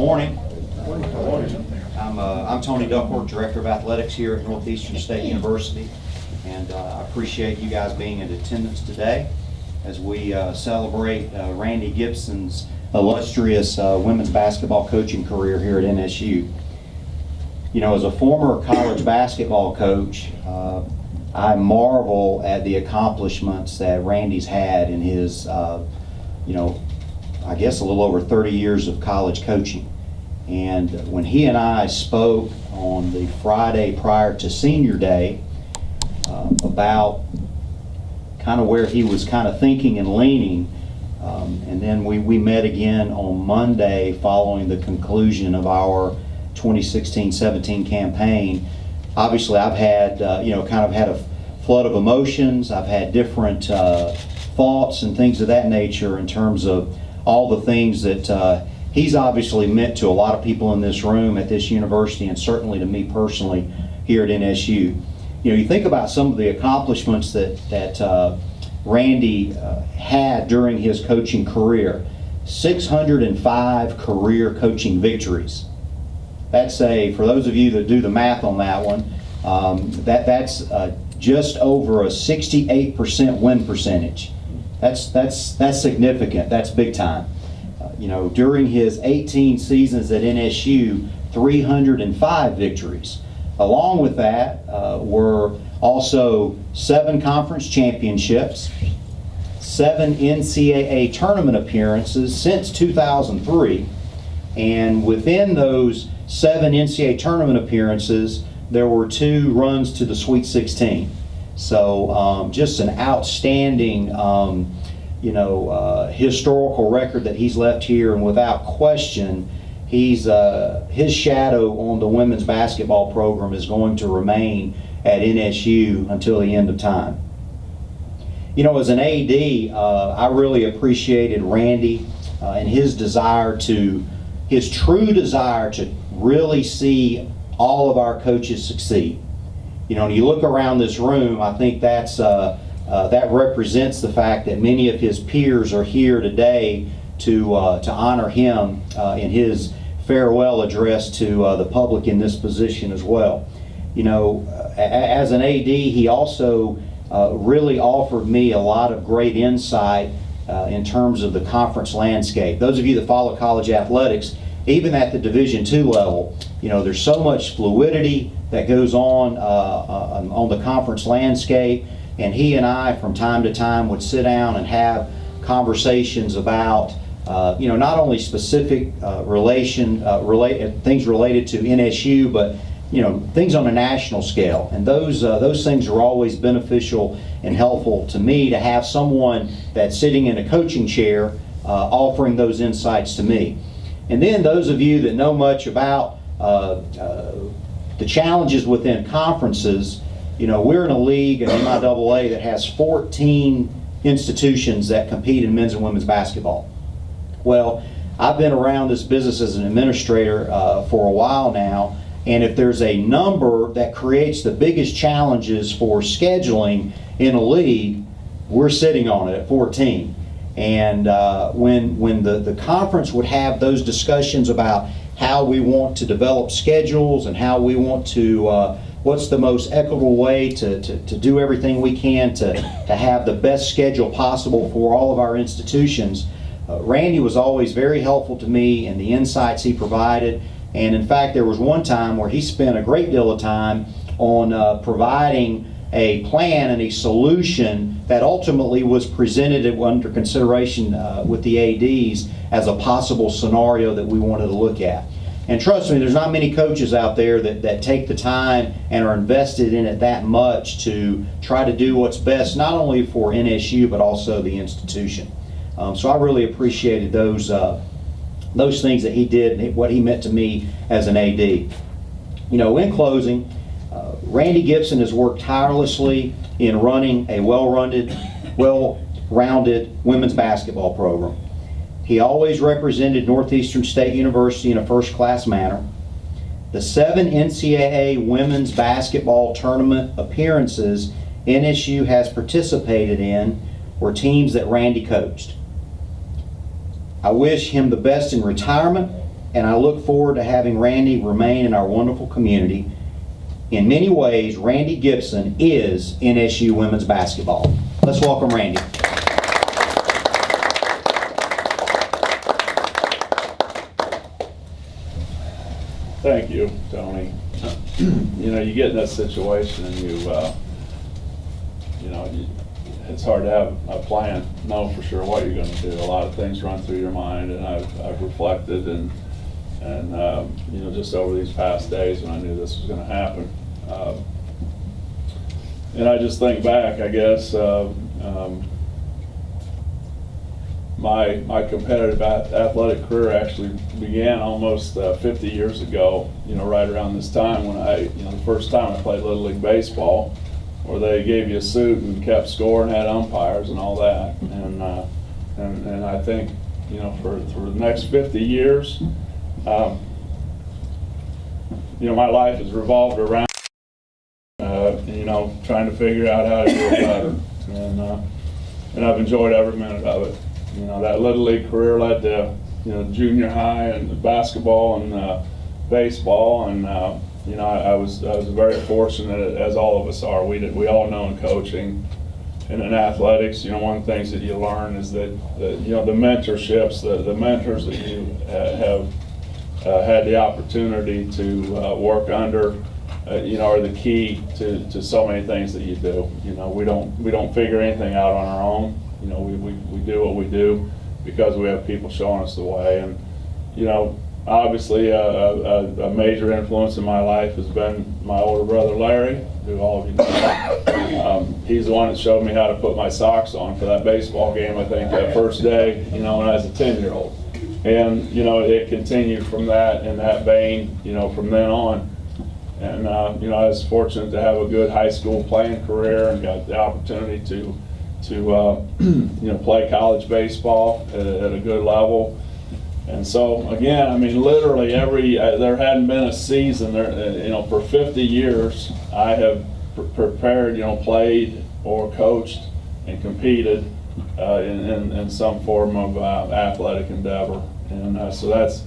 morning. I'm Tony Duckworth, Director of Athletics here at Northeastern State University, and I appreciate you guys being in attendance today as we celebrate Randy Gipson's illustrious women's basketball coaching career here at NSU. You know, as a former college basketball coach, I marvel at the accomplishments that Randy's had in his, I guess a little over 30 years of college coaching. And when he and I spoke on the Friday prior to senior day about kind of where he was kind of thinking and leaning, and then we met again on Monday following the conclusion of our 2016-17 campaign. Obviously, I've had, kind of had a flood of emotions. I've had different thoughts and things of that nature in terms of all the things that he's obviously meant to a lot of people in this room at this university, and certainly to me personally here at NSU. You know, you think about some of the accomplishments that Randy had during his coaching career. 605 career coaching victories. That's for those of you that do the math on that one, that's just over a 68% win percentage. That's significant. That's big time. During his 18 seasons at NSU, 305 victories. Along with that were also 7 conference championships, 7 NCAA tournament appearances since 2003, and within those 7 NCAA tournament appearances, there were 2 runs to the Sweet 16. So just an outstanding, historical record that he's left here, and without question, his shadow on the women's basketball program is going to remain at NSU until the end of time. You know, as an AD, I really appreciated Randy and his true desire to really see all of our coaches succeed. You know, when you look around this room, I think that represents the fact that many of his peers are here today to honor him in his farewell address to the public in this position as well. You know, as an AD, he also really offered me a lot of great insight in terms of the conference landscape. Those of you that follow college athletics, even at the Division II level, you know, there's so much fluidity that goes on the conference landscape, and he and I from time to time would sit down and have conversations about not only specific things related to NSU, but things on a national scale. And those things are always beneficial and helpful to me to have someone that's sitting in a coaching chair offering those insights to me. And then those of you that know much about the challenges within conferences, we're in a league, an MIAA, that has 14 institutions that compete in men's and women's basketball. Well, I've been around this business as an administrator for a while now, and if there's a number that creates the biggest challenges for scheduling in a league, we're sitting on it at 14. And when the conference would have those discussions about how we want to develop schedules and how we want to, what's the most equitable way to do everything we can to have the best schedule possible for all of our institutions, Randy was always very helpful to me in the insights he provided. And in fact, there was one time where he spent a great deal of time on providing a plan and a solution that ultimately was presented under consideration with the ADs as a possible scenario that we wanted to look at. And trust me, there's not many coaches out there that take the time and are invested in it that much to try to do what's best, not only for NSU, but also the institution. So I really appreciated those things that he did and what he meant to me as an AD. In closing, Randy Gipson has worked tirelessly in running a well-rounded women's basketball program. He always represented Northeastern State University in a first-class manner. The 7 NCAA women's basketball tournament appearances NSU has participated in were teams that Randy coached. I wish him the best in retirement, and I look forward to having Randy remain in our wonderful community. In many ways, Randy Gipson is NSU women's basketball. Let's welcome Randy. Thank you, Tony. You know, you get in that situation and it's hard to have a plan, know for sure what you're going to do. A lot of things run through your mind, and I've reflected and just over these past days when I knew this was going to happen. And I just think back, I guess, my competitive athletic career actually began almost 50 years ago, right around this time when the first time I played Little League Baseball, where they gave you a suit and kept score and had umpires and all that. And I think, for the next 50 years, my life has revolved around, trying to figure out how to do it better. And I've enjoyed every minute of it. That Little League career led to, junior high and basketball and baseball, and I was very fortunate, as all of us are. We all know in coaching and in athletics, one of the things that you learn is that the mentorships, the mentors that you have had the opportunity to work under, are the key to so many things that you do. We don't figure anything out on our own. We do what we do because we have people showing us the way. And obviously a major influence in my life has been my older brother Larry, who all of you know. He's the one that showed me how to put my socks on for that baseball game, I think, that first day, when I was a 10-year-old. And it continued from that, in that vein, from then on. And I was fortunate to have a good high school playing career and got the opportunity to play college baseball at a good level. And so again, literally there hadn't been a season there, for 50 years I have prepared, played or coached and competed in some form of athletic endeavor. And so that's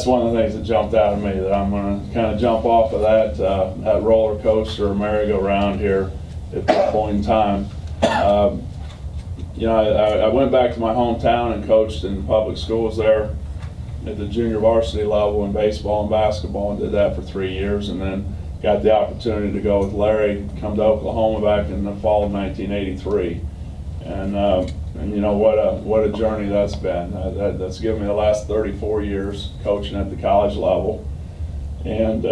one of the things that jumped out at me, that I'm going to kind of jump off of that roller coaster or merry-go-round here at this point in time. I went back to my hometown and coached in public schools there at the junior varsity level in baseball and basketball, and did that for 3 years, and then got the opportunity to go with Larry, come to Oklahoma back in the fall of 1983. And what a journey that's been. That's given me the last 34 years coaching at the college level. And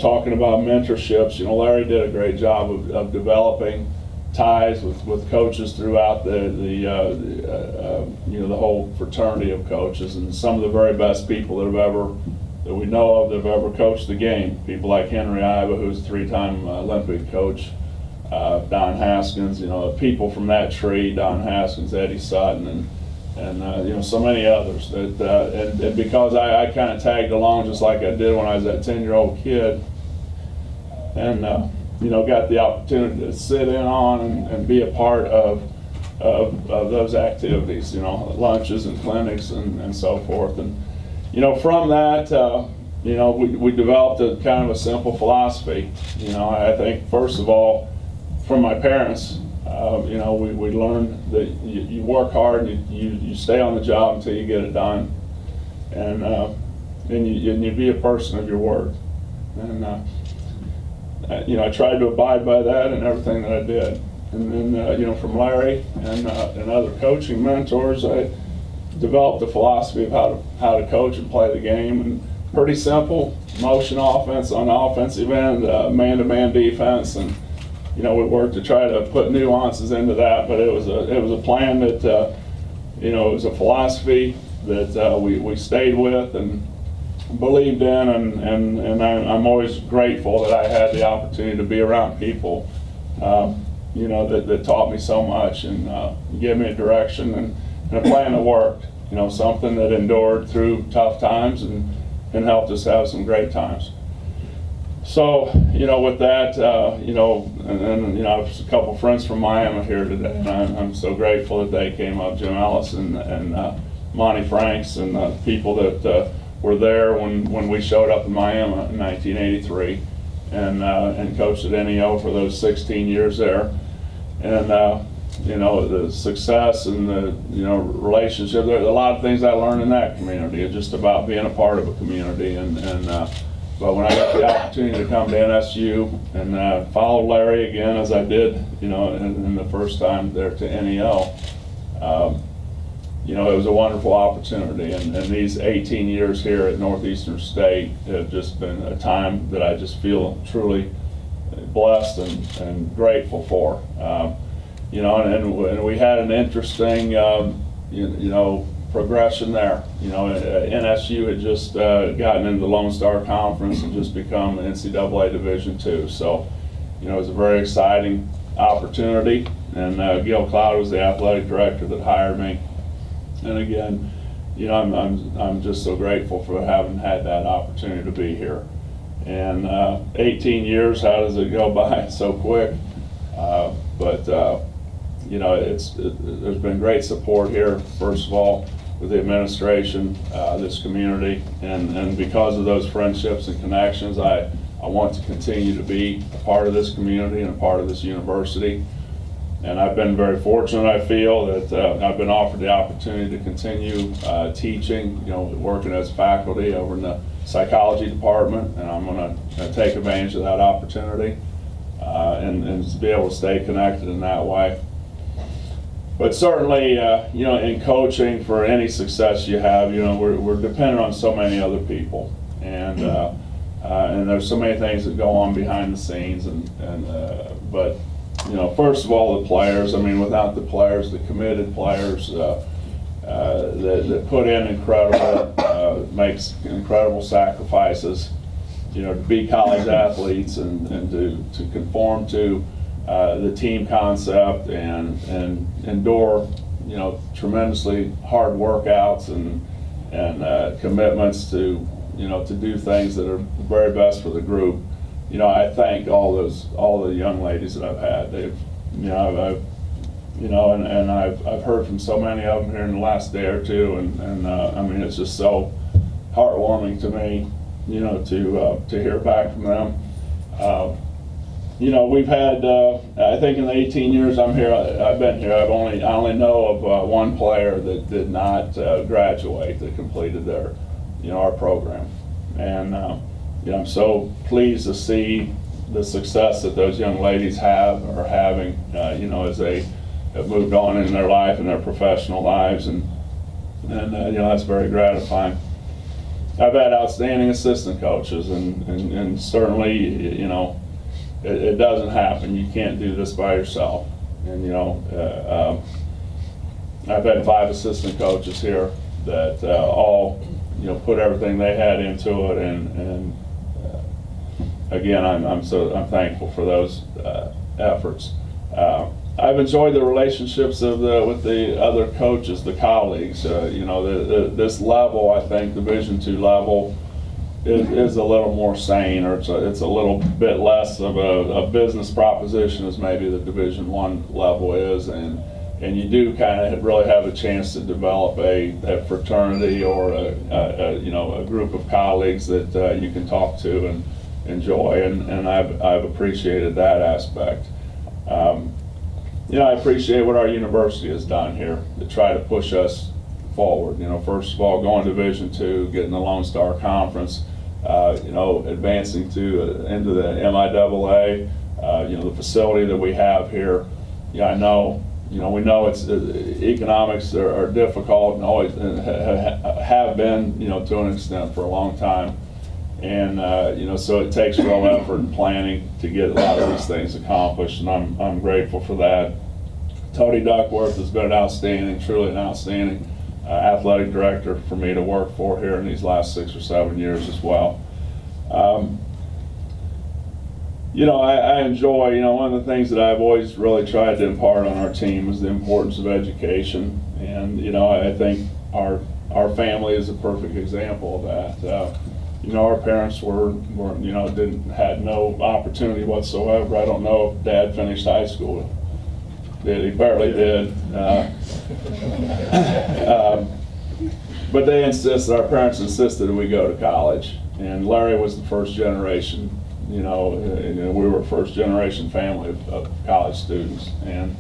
talking about mentorships, Larry did a great job of developing ties with coaches throughout the whole fraternity of coaches, and some of the very best people that we know of that have ever coached the game. People like Henry Iba, who's a 3-time Olympic coach, Don Haskins, people from that tree, Don Haskins, Eddie Sutton, and so many others. And because I kind of tagged along just like I did when I was that 10-year-old kid, and got the opportunity to sit in on and be a part of those activities, lunches and clinics and so forth. And from that, we developed a kind of a simple philosophy. I think first of all, from my parents, we learned that you work hard and you stay on the job until you get it done, and you be a person of your word. And I tried to abide by that in everything that I did. And then, from Larry and other coaching mentors, I developed a philosophy of how to coach and play the game. And pretty simple: motion offense on the offensive end, man-to-man defense, and we worked to try to put nuances into that. But it was a plan that it was a philosophy that we stayed with and believed in, and I'm always grateful that I had the opportunity to be around people, that taught me so much and gave me a direction and a plan that worked. Something that endured through tough times and helped us have some great times. So, with that, and I have a couple friends from Miami here today, and I'm so grateful that they came up, Jim Ellis and Monty Franks, and people that were there when we showed up in Miami in 1983, and coached at NEO for those 16 years there. And you know, the success and the, you know, relationship, there's a lot of things I learned in that community. It's just about being a part of a community. But when I got the opportunity to come to NSU and follow Larry again, as I did, you know, in the first time there to NEO, you know, it was a wonderful opportunity. And these 18 years here at Northeastern State have just been a time that I just feel truly blessed and grateful for. You know, and we had an interesting, you know, progression there. You know, NSU had just gotten into the Lone Star Conference and just become NCAA Division II. So, you know, it was a very exciting opportunity. And Gil Cloud was the athletic director that hired me. And again, you know, I'm just so grateful for having had that opportunity to be here. And 18 years, how does it go by so quick? You know, there's been great support here, first of all, with the administration, this community, and because of those friendships and connections, I want to continue to be a part of this community and a part of this university. And I've been very fortunate, I feel, that I've been offered the opportunity to continue teaching, you know, working as faculty over in the psychology department, and I'm going to take advantage of that opportunity and to be able to stay connected in that way. But certainly, you know, in coaching, for any success you have, you know, we're dependent on so many other people, and there's so many things that go on behind the scenes, but you know, first of all, the players. I mean, without the players, the committed players that put in incredible, makes incredible sacrifices, you know, to be college athletes and to conform to the team concept and endure, you know, tremendously hard workouts and commitments to, you know, to do things that are the very best for the group. You know, I thank all the young ladies that I've had. They've, you know, I've heard from so many of them here in the last day or two, and I mean, it's just so heartwarming to me, you know, to hear back from them. You know, we've had, I think in the 18 years I've been here, I only know of one player that did not graduate, that completed their, you know, our program. And, you know, I'm so pleased to see the success that those young ladies are having, you know, as they have moved on in their life and their professional lives. And you know, that's very gratifying. I've had outstanding assistant coaches, and certainly, you know, it doesn't happen. You can't do this by yourself. And you know, I've had 5 assistant coaches here that all, you know, put everything they had into it, and again, I'm thankful for those efforts. I've enjoyed the relationships with the other coaches, the colleagues. You know, this level, I think, Division II level, is a little more sane, or it's a little bit less of a business proposition as maybe the Division I level is, and you do kind of really have a chance to develop a fraternity or you know, a group of colleagues that you can talk to and enjoy, and I've appreciated that aspect. You know, I appreciate what our university has done here to try to push us forward. You know, first of all, going to Division II, getting the Lone Star Conference, you know, advancing into the MIAA, you know, the facility that we have here. Yeah, I know, you know, we know it's economics are difficult and always have been, you know, to an extent for a long time. And you know, so it takes real effort and planning to get a lot of these things accomplished, and I'm grateful for that. Tony Duckworth has been truly an outstanding athletic director for me to work for here in these last 6 or 7 years as well. You know, I enjoy, you know, one of the things that I've always really tried to impart on our team is the importance of education, and you know, I think our family is a perfect example of that. You know, our parents were you know, had no opportunity whatsoever. I don't know if Dad finished high school. He barely did. But they insisted, our parents insisted that we go to college. And Larry was the first generation, we were a first generation family of college students. And,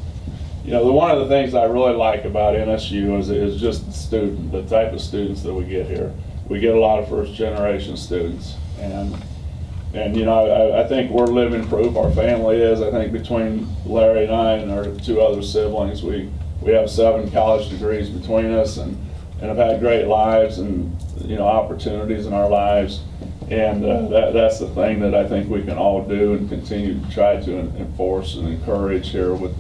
one of the things I really like about NSU is just the type of students that we get here. We get a lot of first generation students. And I think we're living proof, our family is. I think between Larry and I and our two other siblings, we have 7 college degrees between us and have had great lives and, opportunities in our lives. And that's the thing that I think we can all do and continue to try to enforce and encourage here with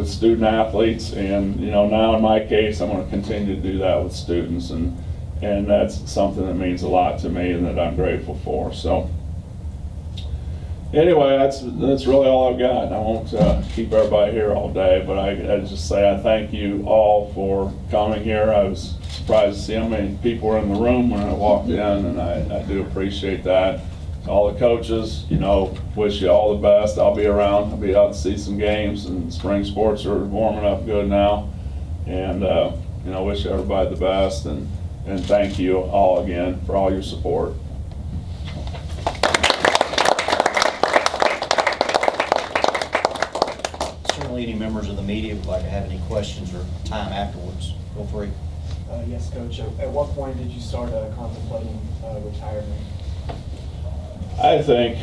student athletes. And, now in my case, I'm going to continue to do that with students. And that's something that means a lot to me and that I'm grateful for. So anyway, that's really all I've got. I won't keep everybody here all day, but I just say I thank you all for coming here. I was surprised to see how many people were in the room when I walked in, and I do appreciate that. All the coaches, wish you all the best. I'll be around. I'll be out to see some games, and spring sports are warming up good now. And wish everybody the best, and thank you all again for all your support. Certainly any members of the media would like to have any questions or time afterwards, feel free. Yes, Coach. At what point did you start contemplating retirement? I think,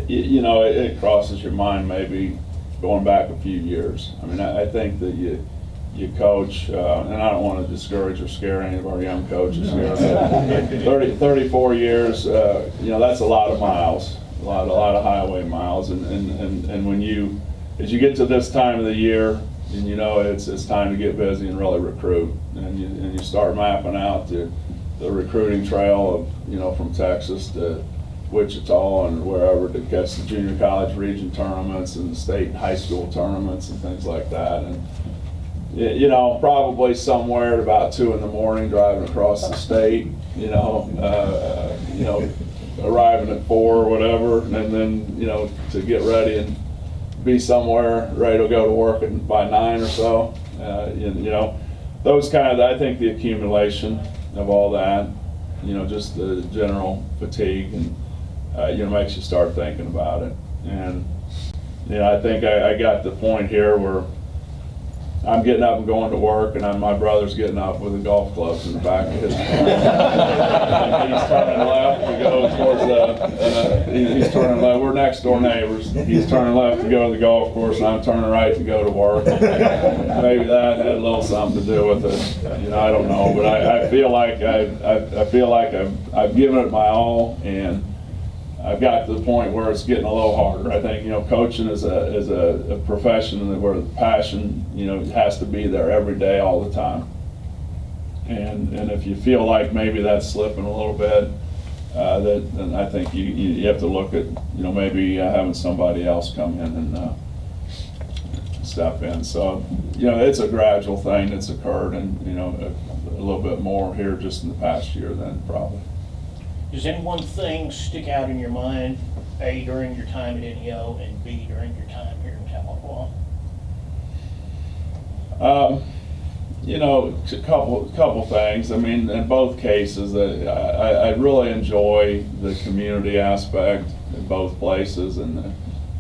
it crosses your mind maybe going back a few years. I mean, I think that you coach, and I don't want to discourage or scare any of our young coaches here, but 34 years, that's a lot of miles, a lot of highway miles. And when as you get to this time of the year, and it's time to get busy and really recruit, and you start mapping out the recruiting trail of, from Texas to Wichita and wherever to catch the junior college region tournaments and the state and high school tournaments and things like that. And probably somewhere at about 2 in the morning driving across the state, arriving at 4 or whatever, and then, to get ready and be somewhere ready to go to work by 9 or so. Those kind of, I think the accumulation of all that, just the general fatigue and, makes you start thinking about it. And, I think I got to the point here where I'm getting up and going to work, and my brother's getting up with the golf clubs in the back of his car. He's turning left to go towards he's turning left. We're next door neighbors. He's turning left to go to the golf course, and I'm turning right to go to work. Maybe that had a little something to do with it. I don't know, but I feel like I've given it my all, and I've got to the point where it's getting a little harder. I think, coaching is a profession where the passion, has to be there every day, all the time. And if you feel like maybe that's slipping a little bit, then I think you have to look at, maybe having somebody else come in and step in. So, it's a gradual thing that's occurred, and, a little bit more here just in the past year than probably. Does any one thing stick out in your mind, A, during your time at NEO, and B, during your time here in Tahlequah? A couple things. I mean, in both cases, I really enjoy the community aspect in both places, and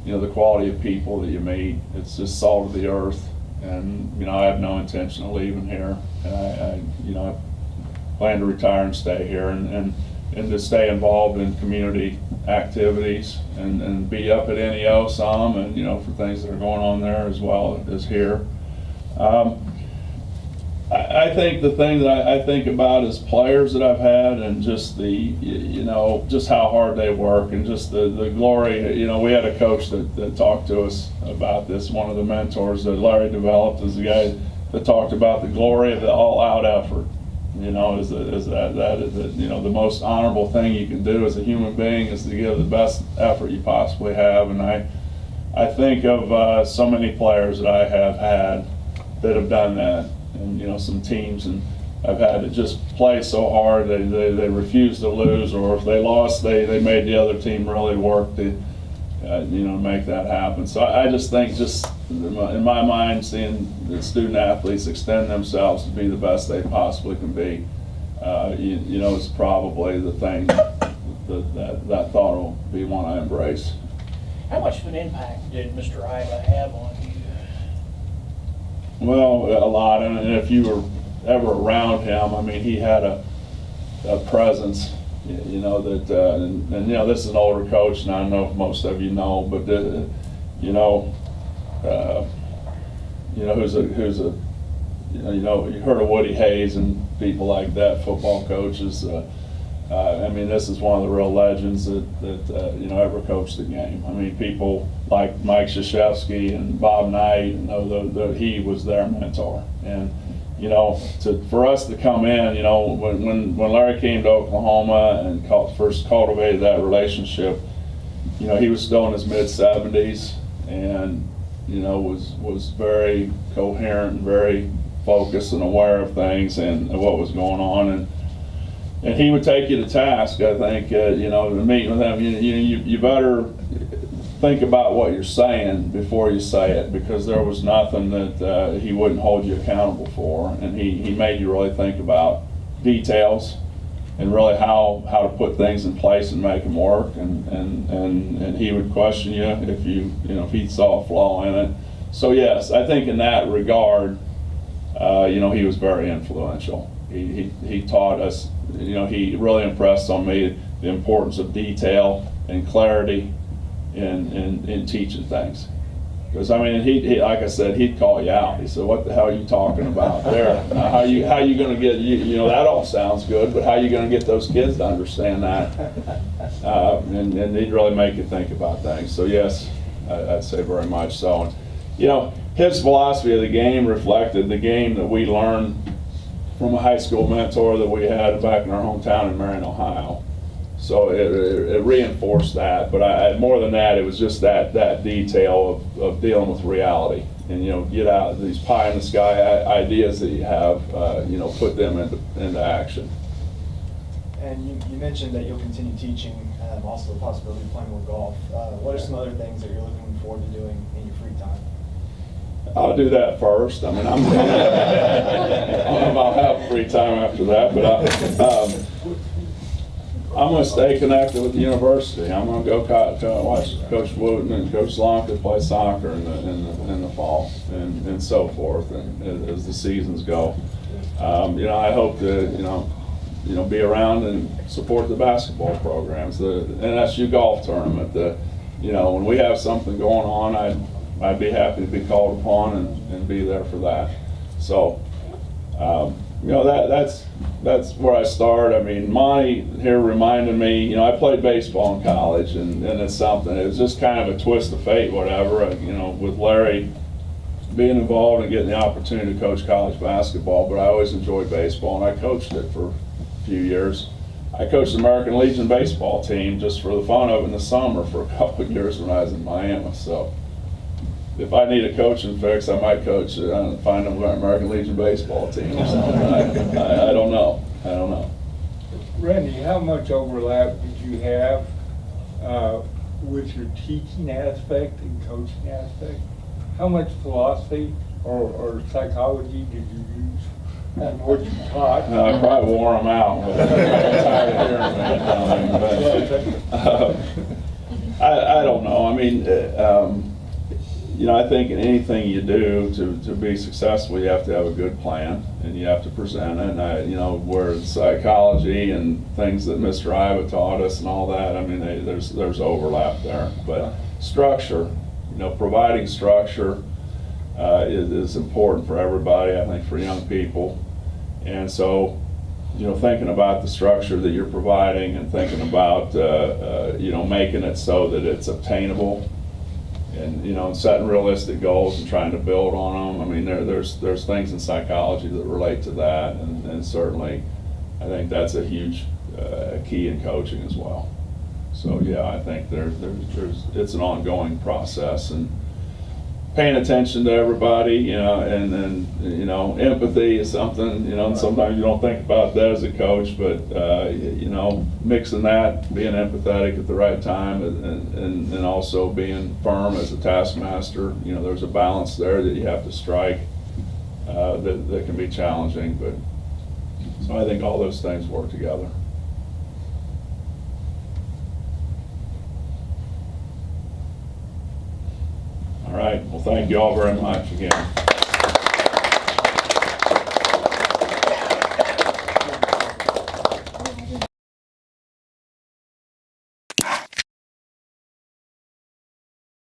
the quality of people that you meet. It's just salt of the earth, and I have no intention of leaving here. I plan to retire and stay here, and to stay involved in community activities and be up at NEO some, and for things that are going on there as well as here. I think the thing that I think about is players that I've had, and just just how hard they work, and just the glory. We had a coach that talked to us about this. One of the mentors that Larry developed is the guy that talked about the glory of the all-out effort. Is the most honorable thing you can do as a human being is to give the best effort you possibly have. And I think of so many players that I have had that have done that, and some teams, and I've had to just play so hard they refuse to lose, or if they lost, they made the other team really work to make that happen. So I just think, in my mind, seeing the student athletes extend themselves to be the best they possibly can be, you know, is probably the thing that thought will be one I embrace. How much of an impact did Mr. Iva have on you? Well, a lot, and if you were ever around him, I mean, he had a presence, you know, that, and you know, this is an older coach, and I don't know if most of you know, but, you know, who's a, you know, you heard of Woody Hayes and people like that, football coaches. I mean, this is one of the real legends that you know, ever coached the game. I mean, people like Mike Krzyzewski and Bob Knight, you know, he was their mentor. And, you know, for us to come in, you know, when Larry came to Oklahoma and first cultivated that relationship, you know, he was still in his mid-70s and, you know, was very coherent and very focused and aware of things and what was going on. And he would take you to task, I think, you know, to meet with him. You better think about what you're saying before you say it, because there was nothing that he wouldn't hold you accountable for. And he made you really think about details and really how to put things in place and make them work. And he would question you if if he saw a flaw in it. So yes, I think in that regard, you know, he was very influential. He taught us, you know, he really impressed on me the importance of detail and clarity in teaching things. Because I mean, he like I said, he'd call you out. He said, "What the hell are you talking about there? How you going to get you know, that all sounds good, but how are you going to get those kids to understand that?" And he'd really make you think about things. So yes, I'd say very much so. And, you know, his philosophy of the game reflected the game that we learned from a high school mentor that we had back in our hometown in Marion, Ohio. So it reinforced that, but more than that, it was just that detail of dealing with reality, and, you know, get out these pie in the sky ideas that you have, you know, put them into action. And you mentioned that you'll continue teaching, also the possibility of playing more golf. What are some other things that you're looking forward to doing in your free time? I'll do that first. I mean, I don't know if I'll have free time after that, but I'm going to stay connected with the university. I'm going to go watch Coach Wooten and Coach Slonka play soccer in the fall and so forth, and as the seasons go. You know, I hope to you know, be around and support the basketball programs, the NSU golf tournament. You know, when we have something going on, I'd be happy to be called upon and be there for that. So, you know, that's where I start. I mean, Monty here reminded me, you know, I played baseball in college, and it's something. It was just kind of a twist of fate, whatever. You know, with Larry being involved and getting the opportunity to coach college basketball, but I always enjoyed baseball, and I coached it for a few years. I coached the American Legion baseball team just for the fun of it in the summer for a couple of years when I was in Miami. So if I need a coaching fix, I might coach, find an American Legion baseball team or something. I don't know. I don't know. Randy, how much overlap did you have with your teaching aspect and coaching aspect? How much philosophy or psychology did you use in what you taught? I probably wore them out. But I'm tired of hearing them. But, I don't know. I mean, you know, I think in anything you do to be successful, you have to have a good plan and you have to present it. And you know, where psychology and things that Mr. Iva taught us and all that, I mean, there's overlap there. But structure, you know, providing structure is important for everybody, I think, for young people. And so, you know, thinking about the structure that you're providing and thinking about, you know, making it so that it's obtainable, and, you know, setting realistic goals and trying to build on them. I mean, there's things in psychology that relate to that, and certainly I think that's a huge key in coaching as well. So yeah, I think it's an ongoing process, and paying attention to everybody, you know, and you know, empathy is something, you know, and sometimes you don't think about that as a coach, but you know, mixing that, being empathetic at the right time, and also being firm as a taskmaster, you know, there's a balance there that you have to strike that can be challenging, but So I think all those things work together. All right, well, thank you all very much again.